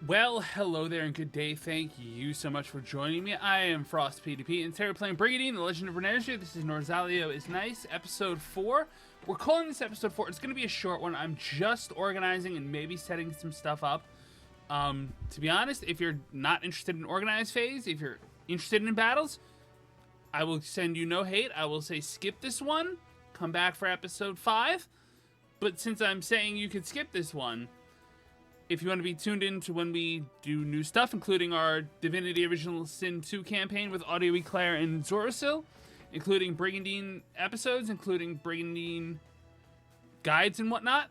Well, hello there and good day. Thank you so much for joining me. I am FrostPDP and today we're playing Brigandine, the Legend of Runersia. This is Norzaleo is Nice, episode 4. We're calling this episode 4. It's going to be a short one. I'm just organizing and maybe setting some stuff up. To be honest, if you're not interested in organized phase, if you're interested in battles, I will send you no hate. I will say skip this one, come back for episode 5. But since I'm saying you could skip this one, if you want to be tuned in to when we do new stuff, including our Divinity Original Sin 2 campaign with Audio Eclair and Norzaleo, including Brigandine episodes, including Brigandine guides and whatnot,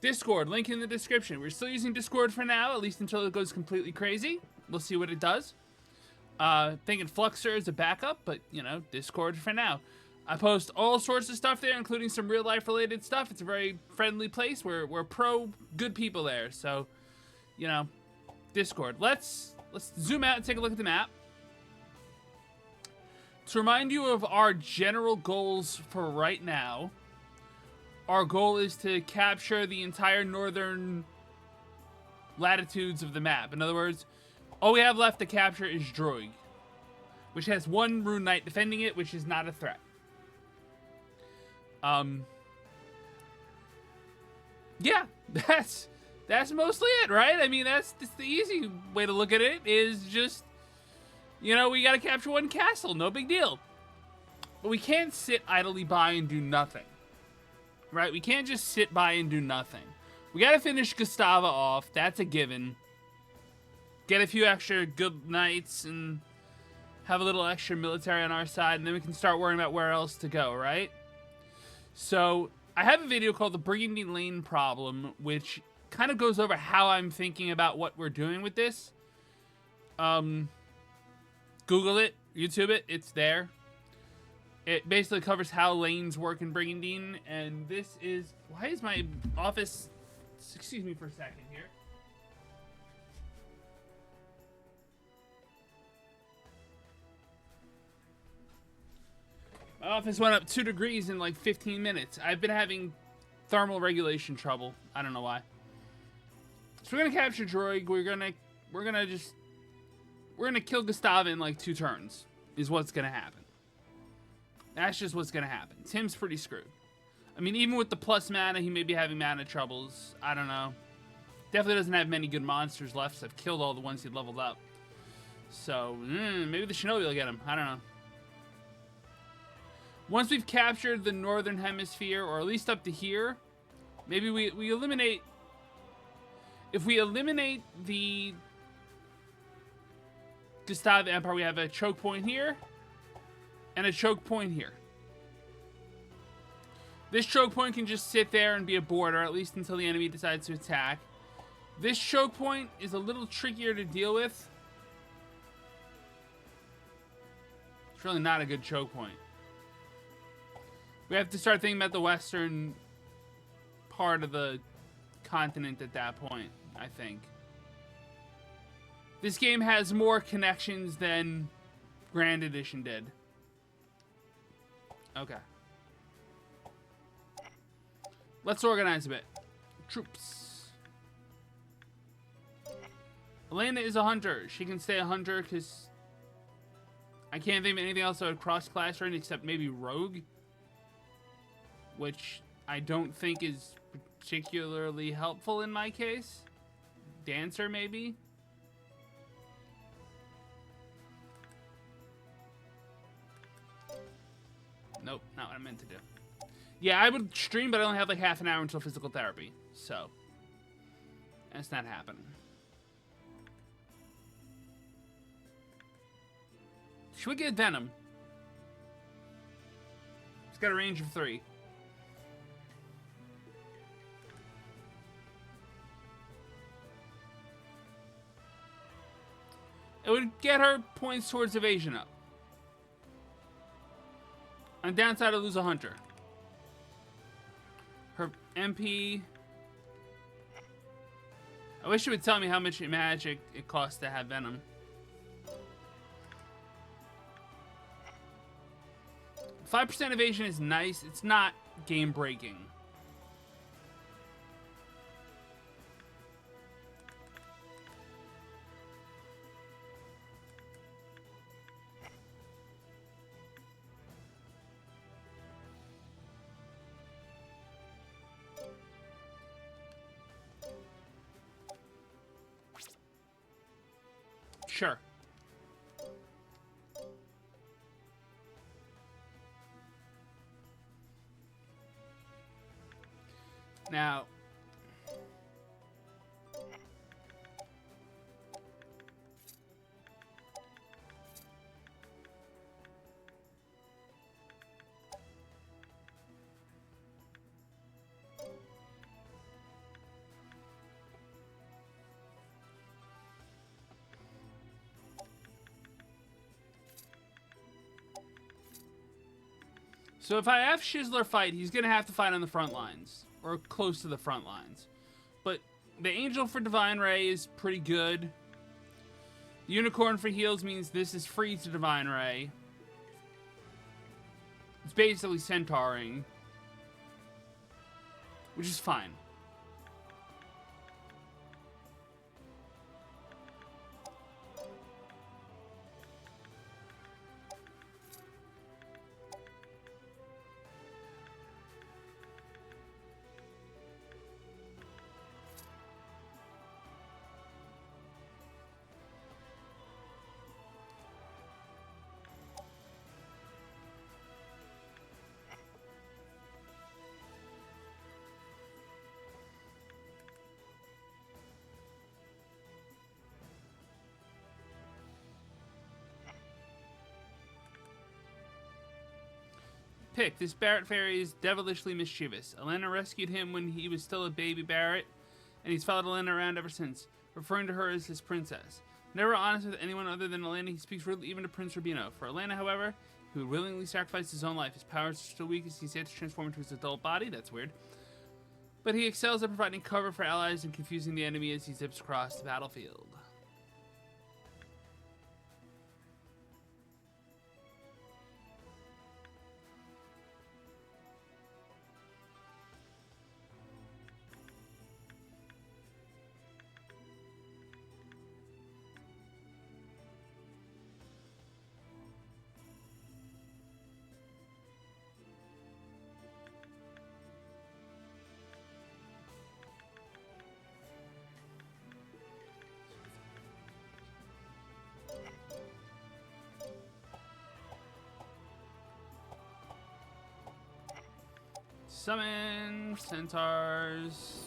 Discord, link in the description. We're still using Discord for now, at least until it goes completely crazy. We'll see what it does. Thinking Fluxer is a backup, but, you know, Discord for now. I post all sorts of stuff there, including some real-life related stuff. It's a very friendly place. We're pro good people there, so, you know, Discord. Let's zoom out and take a look at the map. To remind you of our general goals for right now, our goal is to capture the entire northern latitudes of the map. In other words, all we have left to capture is Droig, which has one Rune Knight defending it, which is not a threat. Yeah, that's mostly it, right? I mean, that's the easy way to look at it, is just, you know, we gotta capture one castle, no big deal. But we can't sit idly by and do nothing, right? We can't just sit by and do nothing. We gotta finish Gustava off, that's a given. Get a few extra good knights and have a little extra military on our side, and then we can start worrying about where else to go, right? So, I have a video called The Brigandine Lane Problem, which kind of goes over how I'm thinking about what we're doing with this. Google it, YouTube it, it's there. It basically covers how lanes work in Brigandine, and this is... Why is my office... Excuse me for a second here. My office went up 2 degrees in like 15 minutes. I've been having thermal regulation trouble. I don't know why. So we're gonna capture Droig. We're gonna kill Gustava in like 2 turns. Is what's gonna happen. That's just what's gonna happen. Tim's pretty screwed. I mean, even with the plus mana, he may be having mana troubles. I don't know. Definitely doesn't have many good monsters left. So I've killed all the ones he leveled up. So maybe the Shinobi will get him. I don't know. Once we've captured the northern hemisphere, or at least up to here, maybe we eliminate... If we eliminate the Gustave Empire, we have a choke point here, and a choke point here. This choke point can just sit there and be a border, at least until the enemy decides to attack. This choke point is a little trickier to deal with. It's really not a good choke point. We have to start thinking about the western part of the continent at that point, I think. This game has more connections than Grand Edition did. Okay. Let's organize a bit. Troops. Elena is a hunter. She can stay a hunter because I can't think of anything else that would cross-class her in except maybe Rogue, which I don't think is particularly helpful in my case. Dancer, maybe? Nope, not what I meant to do. Yeah, I would stream, but I only have like half an hour until physical therapy, so that's not happening. Should we get Venom? It's got a range of 3. It would get her points towards evasion up. On the downside, I lose a hunter. Her MP... I wish it would tell me how much magic it costs to have Venom. 5% evasion is nice. It's not game-breaking. Sure. Now, so if I have Shizzler fight, he's going to have to fight on the front lines, or close to the front lines. But the Angel for Divine Ray is pretty good. The Unicorn for heals means this is free to Divine Ray. It's basically centauring, which is fine. Pick. This Barret fairy is devilishly mischievous. Elena rescued him when he was still a baby Barret, and he's followed Elena around ever since, referring to her as his princess. Never honest with anyone other than Elena, he speaks rudely even to Prince Rubino. For Elena, however, he would willingly sacrifice his own life. His powers are still weak as he's yet to transform into his adult body. That's weird. But he excels at providing cover for allies and confusing the enemy as he zips across the battlefield. Summon centaurs.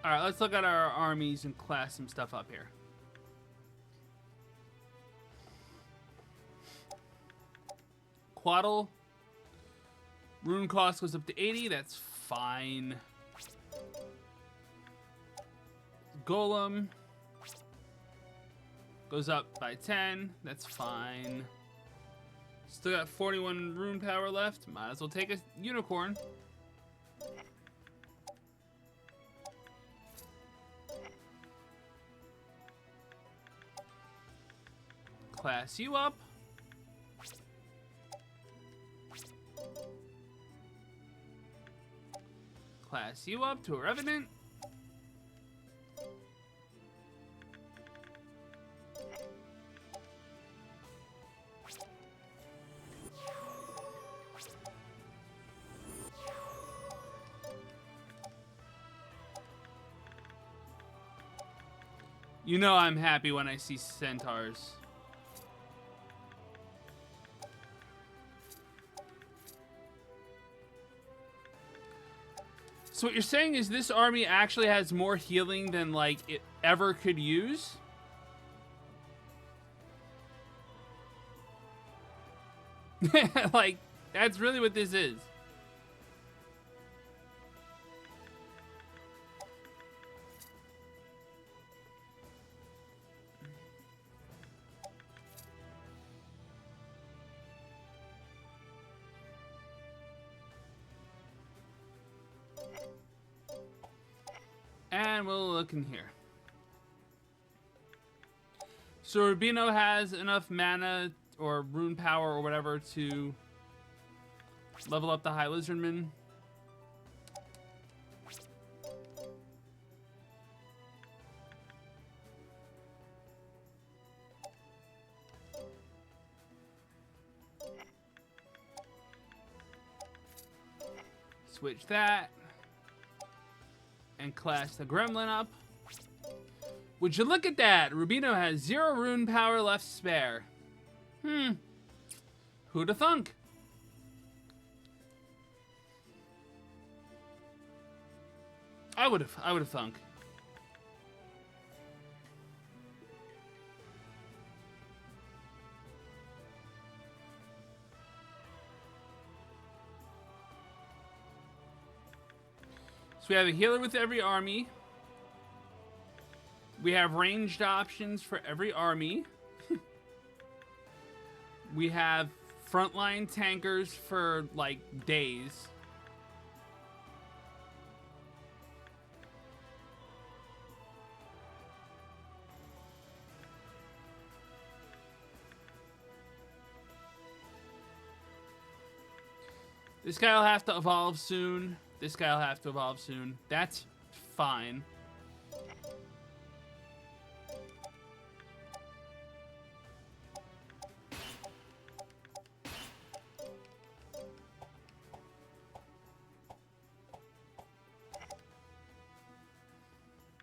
Alright, let's look at our armies and class some stuff up here. Quaddle. Rune cost goes up to 80, that's fine. Golem. Goes up by 10, that's fine. Still got 41 rune power left, might as well take a unicorn. Class you up. Class you up to a Revenant. You know I'm happy when I see centaurs. So what you're saying is this army actually has more healing than, like, it ever could use? Like, that's really what this is. And we'll look in here. So Rubino has enough mana or rune power or whatever to level up the High Lizardman. Switch that. And clash the Gremlin up. Would you look at that? Rubino has 0 rune power left spare. Who'da thunk? I would have thunk. So we have a healer with every army. We have ranged options for every army. We have frontline tankers for, like, days. This guy will have to evolve soon. This guy will have to evolve soon. That's fine.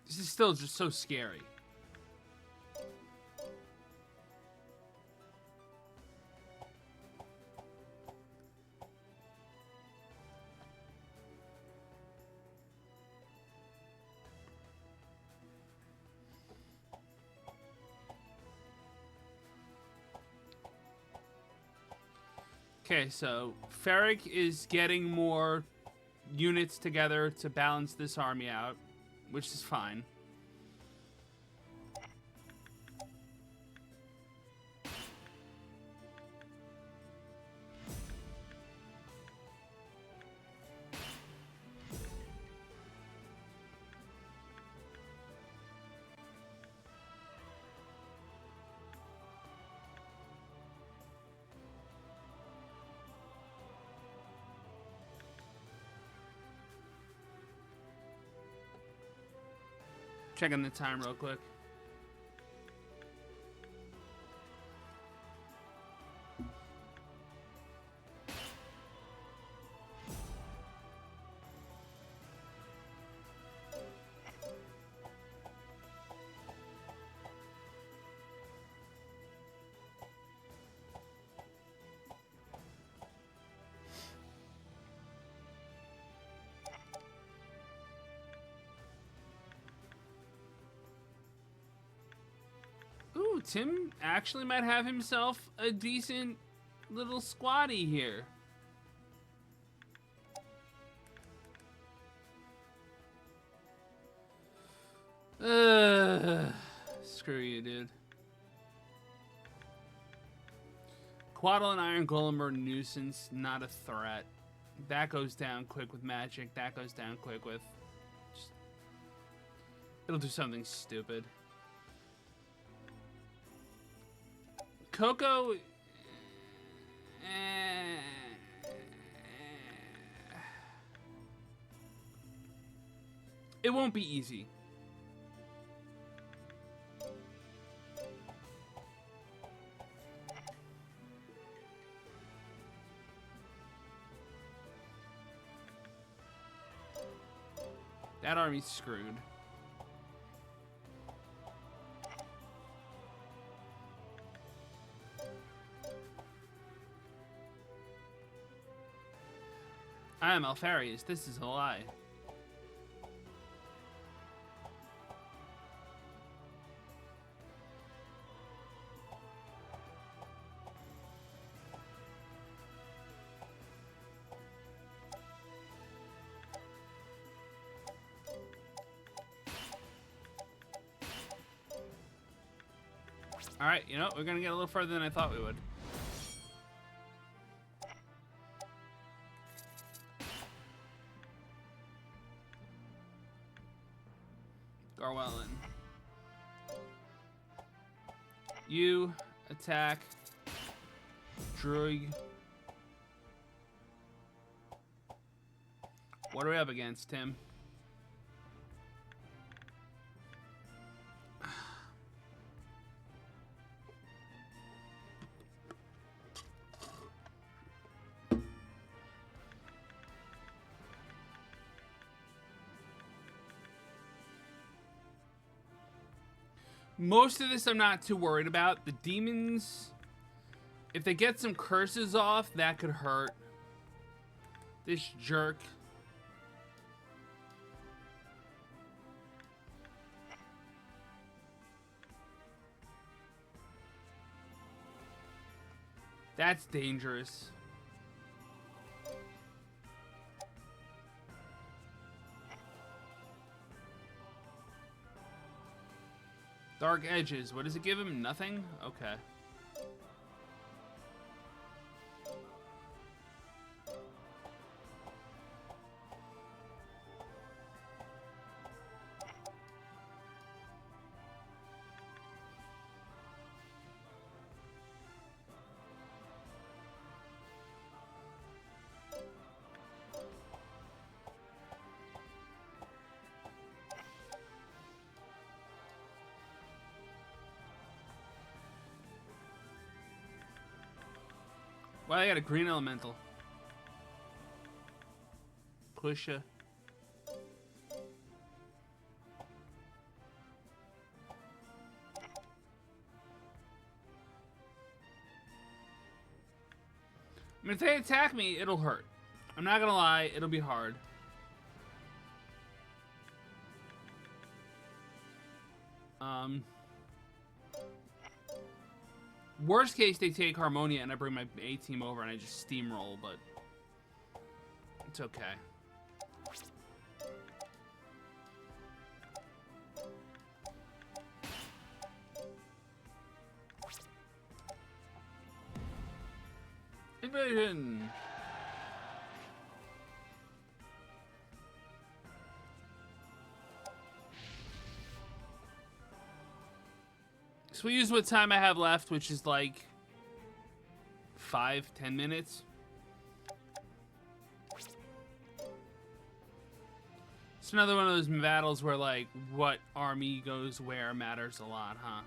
This is still just so scary. Okay, so Ferric is getting more units together to balance this army out, which is fine. Checking the time real quick. Ooh, Tim actually might have himself a decent little squatty here. Screw you, dude. Quaddle and Iron Golem are a nuisance, not a threat. That goes down quick with magic. That goes down quick with... It'll do something stupid. Coco... It won't be easy. That army's screwed. I am Alfarius. This is a lie. Alright, you know, we're gonna get a little further than I thought we would. Garwellin. You attack Druid. What are we up against, Tim? Most of this I'm not too worried about. The demons, if they get some curses off, that could hurt. This jerk. That's dangerous. Dark edges. What does it give him? Nothing? Okay. Well, I got a green elemental. Pusha. I mean, if they attack me, it'll hurt. I'm not gonna lie, it'll be hard. Worst case, they take Harmonia and I bring my A-team over and I just steamroll, but it's okay. Invasion! So we use what time I have left, which is like 5-10 minutes. It's another one of those battles where like what army goes where matters a lot, huh?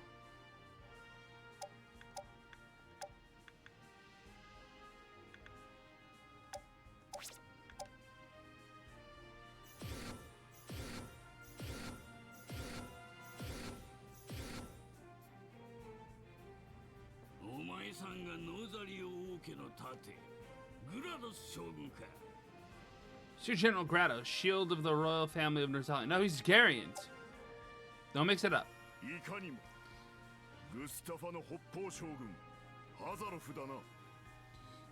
Sir General Grados, shield of the royal family of Norzaleo. No, he's Garians. Don't mix it up. You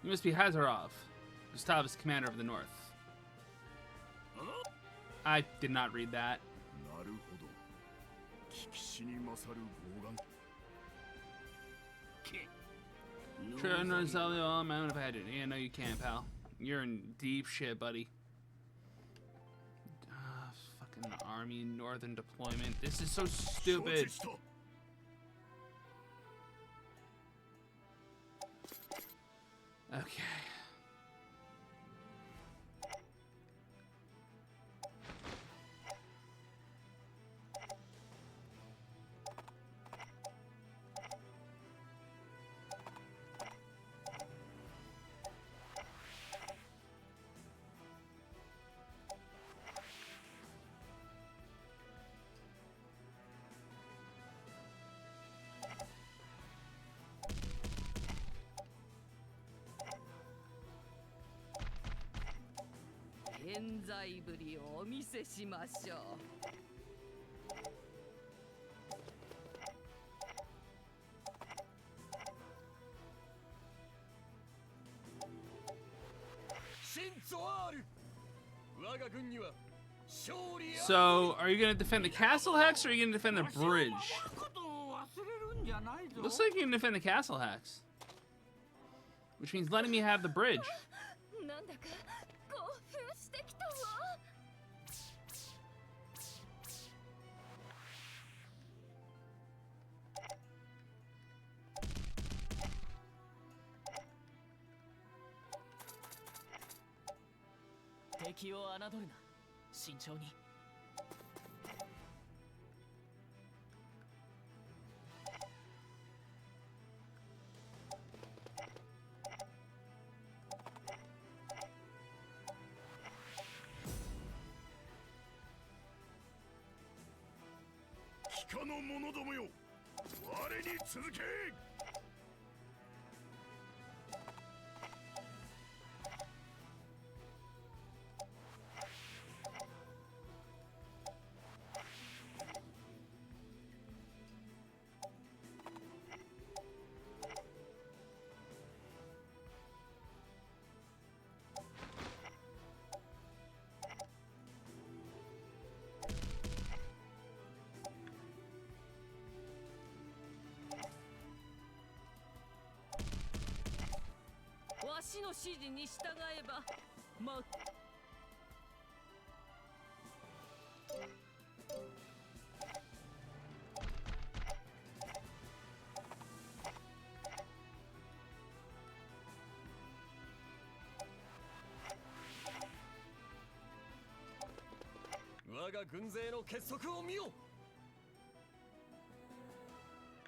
must be Hazarov. Gustav is commander of the north. I did not read that. Sure, Norzaleo, I'm out of it. Yeah, no, you can't, pal. You're in deep shit, buddy. Fucking army northern deployment. This is so stupid. Okay. So, are you going to defend the castle hex or are you going to defend the bridge? Looks like you can defend the castle hex. Which means letting me have the bridge. 敵を侮るな。慎重に。貴下の者どもよ、我に続け。わしの指示に従えば、ま。我が軍勢の結束を見よ。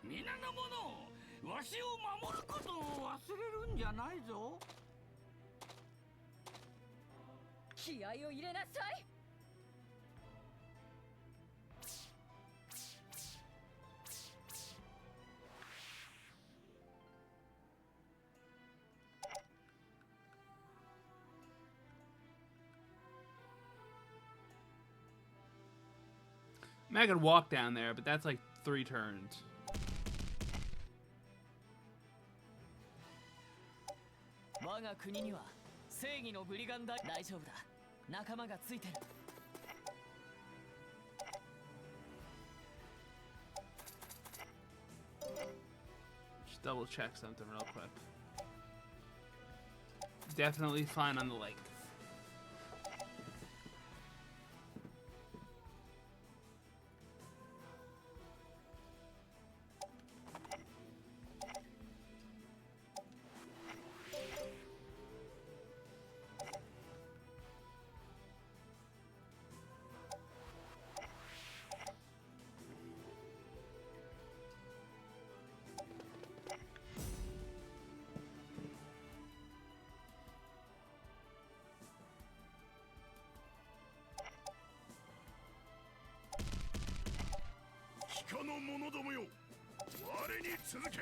皆の者、わしを守ることを忘れるんじゃないぞ。気合を入れなさい。I mean, I could walk down there, but that's like 3 turns. 我が国には正義のブリガンダイン。大丈夫だ。仲間がついてる。Just double check something real quick. Definitely fine on the length.貴下の者どもよ、我に続け。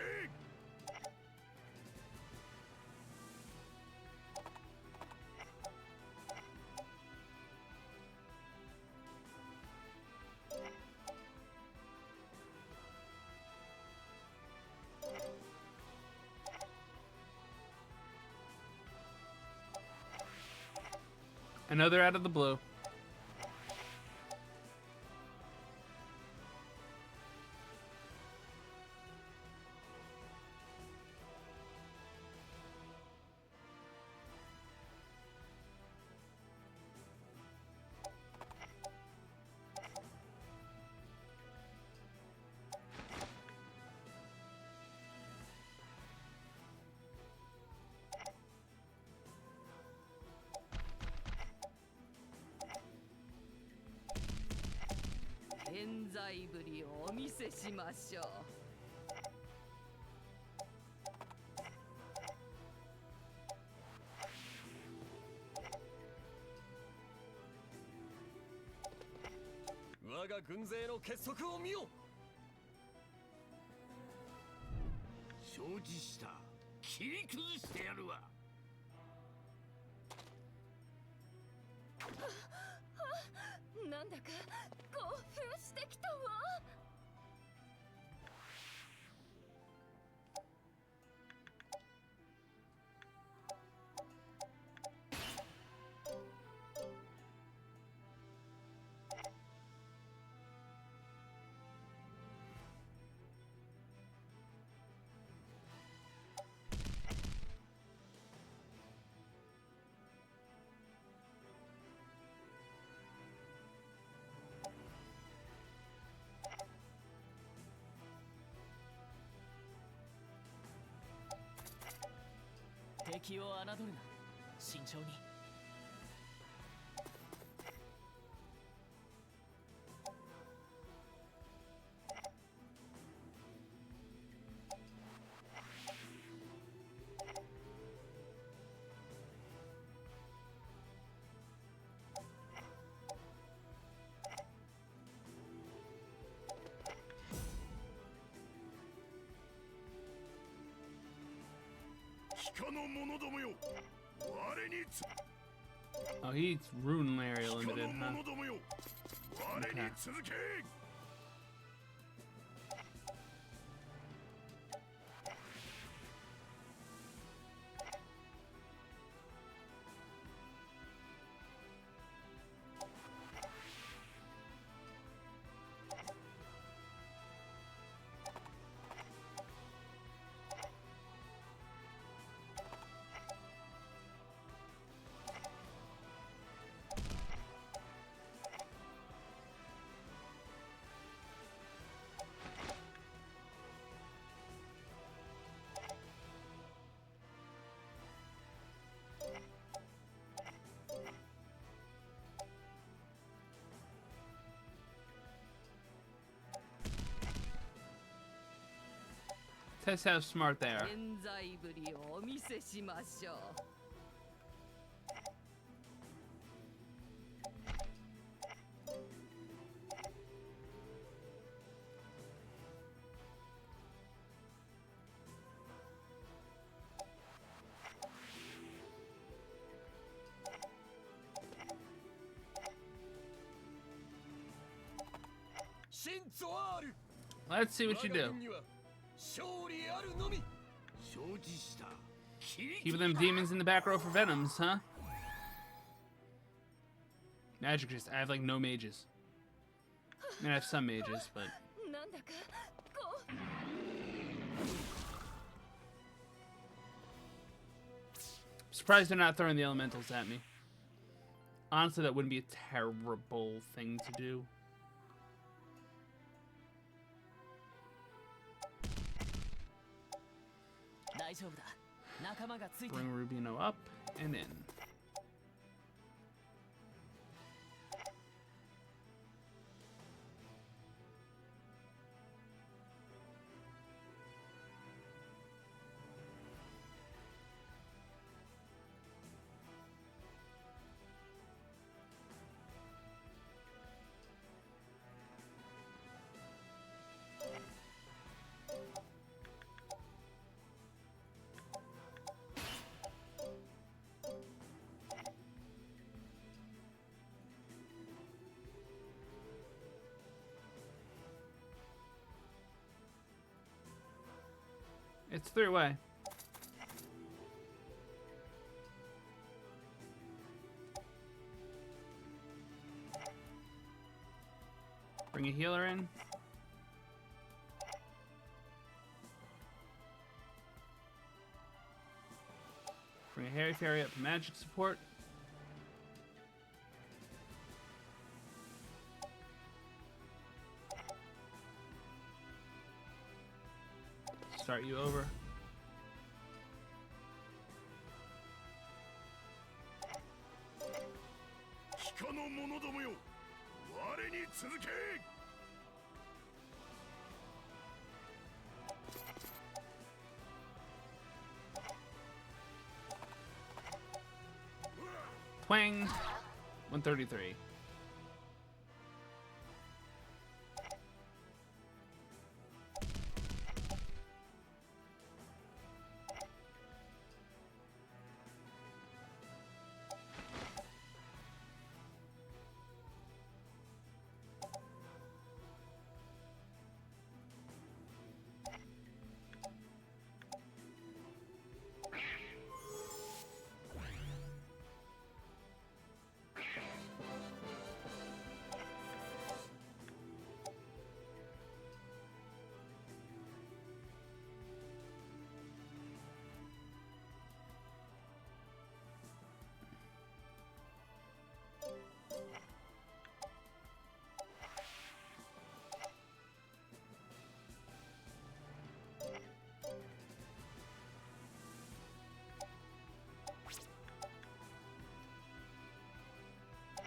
Another out of the blue.冤罪ぶりをお見せしましょう。我が軍勢の結束を見よ。承知した。切り崩してやるわ。なんだか興奮してきたわ。敵を侮るな。慎重に。鹿の者どもよ我につ Oh, he's Runeria 鹿 limited, の huh? 者どもよ我に Okay. 続け Test how smart they are. 現在ぶりをお見せしましょう。真相ある Let's see what you 我が do. 軍には勝利あるのみ承知した切り Keep them demons in the back row for venoms, huh? Magic resist. I have like no mages. I mean, I have some mages, but なんだかこう surprised they're not throwing the elementals at me. Honestly, that wouldn't be a terrible thing to do. Bring Rubino up and in. It's 3-way. Bring a healer in. Bring a Harry Fairy up for magic support. Start you over. Hika no mono domo yo, ware ni tsuzuke! Twang. 133.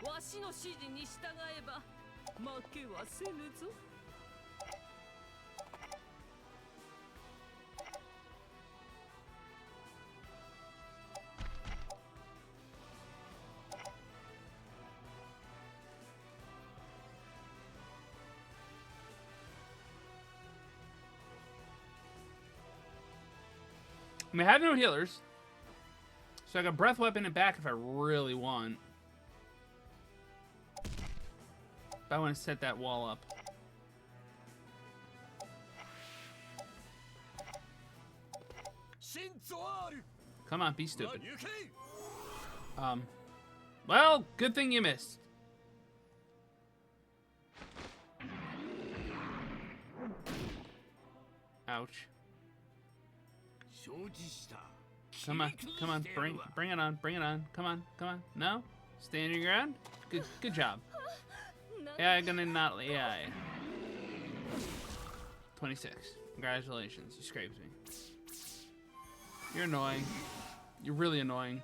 「わしの指示に従えば負けはせぬぞ」I mean, I have no healers. So I got breath weapon and back if I really want. But I want to set that wall up. Come on, be stupid. Well, good thing you missed. Ouch. Come on, bring it on, come on. No? Stand your ground? Good job. AI gonna not AI. 26. Congratulations, you scraped me. You're annoying. You're really annoying.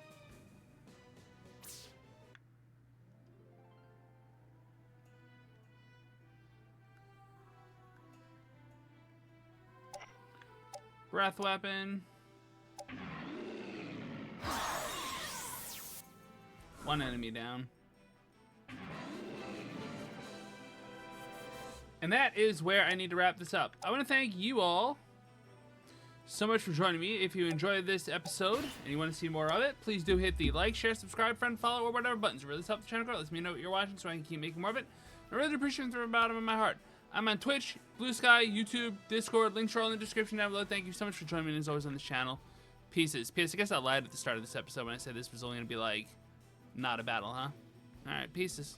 Breath weapon. One enemy down. And that is where I need to wrap this up. I want to thank you all so much for joining me. If you enjoyed this episode and you want to see more of it, please do hit the like, share, subscribe, friend, follow, or whatever buttons. It really helps the channel grow. Let me know what you're watching so I can keep making more of it. I really appreciate it from the bottom of my heart. I'm on Twitch, Bluesky, YouTube, Discord. Links are all in the description down below. Thank you so much for joining me as always on this channel. Pieces. P.S. I guess I lied at the start of this episode when I said this was only going to be like, not a battle, huh? Alright, pieces.